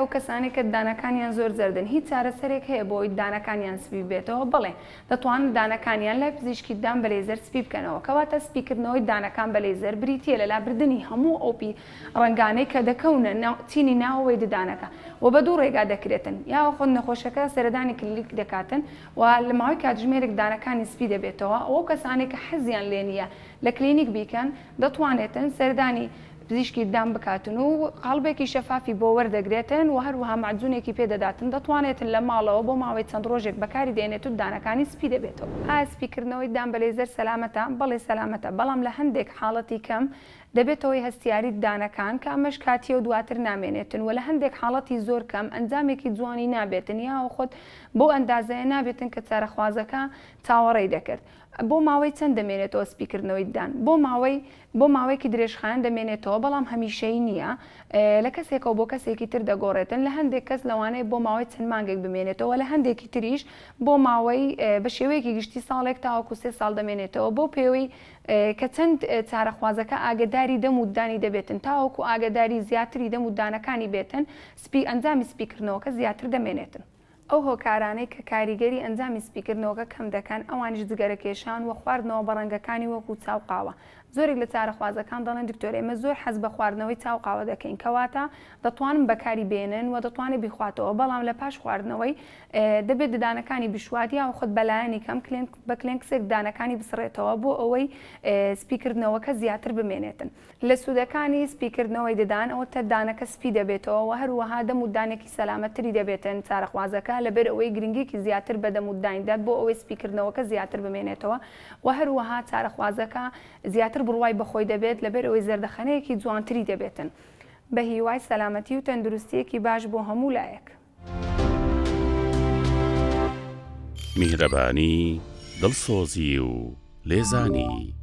ئەو کەسانی کە دانەکانیان زۆر زەردن هیچ چارەسەرێک هەیە بۆ ئەوی دانەکانیان سپی بێتەوە بڵێ دەتوانن دانەکانیان لای پزیشکی دان بە لێزەر سپی بکەنەوە کەواتە سپیکردنەوەی دانەکان بە لێزەر بریتیە لە لابردنی هەموو ئۆپی ڕنگانەی کە دەکەونە تینی ناوەوەی ددانەکە و بە دوو ڕێگا دەکرێتن یا خۆ نەخۆشەکە سەردانی کلیک دەکاتن و لە ماوەی کاتژمێرێک دانەکانی سپی دەبێتەوە ئەو کەسانی کە حەزیان لێ نییە لە کلینیک بیکەن دەتوانێتن سەردانی پزیشکی دام بکاتن و قاڵبێکی شەفافی بۆ وەردەگرێتن و هەروەها معجونێکی پێدەداتن دەتوانێتن لە ماڵەوە بۆ ماوەی چەند ڕۆژێک بەکاری دێنێت و دانەکانی سپی دەبێتەوە. ئایا سپیکردنەوەی دام بە لێزەر سەلامەتە؟ بەڵێ سەلامەتە، بەڵام لە هەندێک حاڵەتی کەم دەبێتەوەی هەستیاری دانەکان کە ئەمەش کاتی و دواتر نامێنێتن و لە هەندێک حاڵەتی زۆر کەم ئەنجامێکی جوانی نابێتن یا خۆت بۆ ئەندازەیە نابێتن کە چارەخوازەکە چاوەڕێی دەکرد. بۆ ماوەی چەند دەمێنێتەوە سپیکردنەوەی دان بۆ ماوەیەکی درێژخایەن دەمێنێتەوە بەڵام هەمیشەی نییە لە کەسێکەوە بۆ کەسێکی تر دەگۆڕێتن لە هەندێک کەس لەوانەیە بۆ ماوەی چەند مانگێک بمێنێتەوە لە هەندێکی تریش بۆ ماوەی بە شێوەیەکی گشتی ساڵێک تاوەکو 3 ساڵ دەمێنێتەوە بۆ پێوەی کە چەند چارەخوازەکە ئاگداری دەم و دانی دەبێتن تاوەکو ئاگداری زیاتری دەم و دانەکانی بێتن ئەنجامی سپیکردنەوەکە زیاتر دەمێنێتن. ئەو هۆکارانەی کە کاریگەری ئەنجامی سپیکردنەوەکە کەم دەکەن ئەوانش جگەرەکێشان و خواردنەوە بەڕەنگەکانی وەکو چاوقاوە. زۆرێک لە چارەخوازەکان دەڵێن دکتۆر ئێمە زۆر حەز بە خواردنەوەی چاوقاوە دەکەین کەواتە دەتوانن بەکاری بێنن و دەتوانێت بیخواتەوە بەڵام لە پاش خواردنەوەی دەبێت ددانەکانی بشواتیا و خۆت بەلایانی کەم بە کلێنکسێک دانەکانی بسڕێتەوە بۆ ئەوەی سپیکردنەوەکە زیاتر بمێنێتن. لە سوودەکانی سپیکردنەوەی ددان ئەوە تە دانەکە سپی دەبێتەوە و هەروەها دەم و دانێکی سەلامەتری دەبێتن چارەخوازەکە لەبەر ئەوەی گرنگێکی زیاتر بە دەم و داندات بۆ ئەوەی سپیکردنەوەکە زیاتر بمێنێتەوە و هەروەها چارەخوازەکە زیاتر بڕوای بەخۆی دەبێت لەبەر ئەوەی زەردەخەنەیەکی جوانتری دەبێتن. بە هیوای سەلامەتی و تەندروستیەکی باش بۆ هەموو لایەک. میهرەبانی، دڵسۆزی و لێزانی.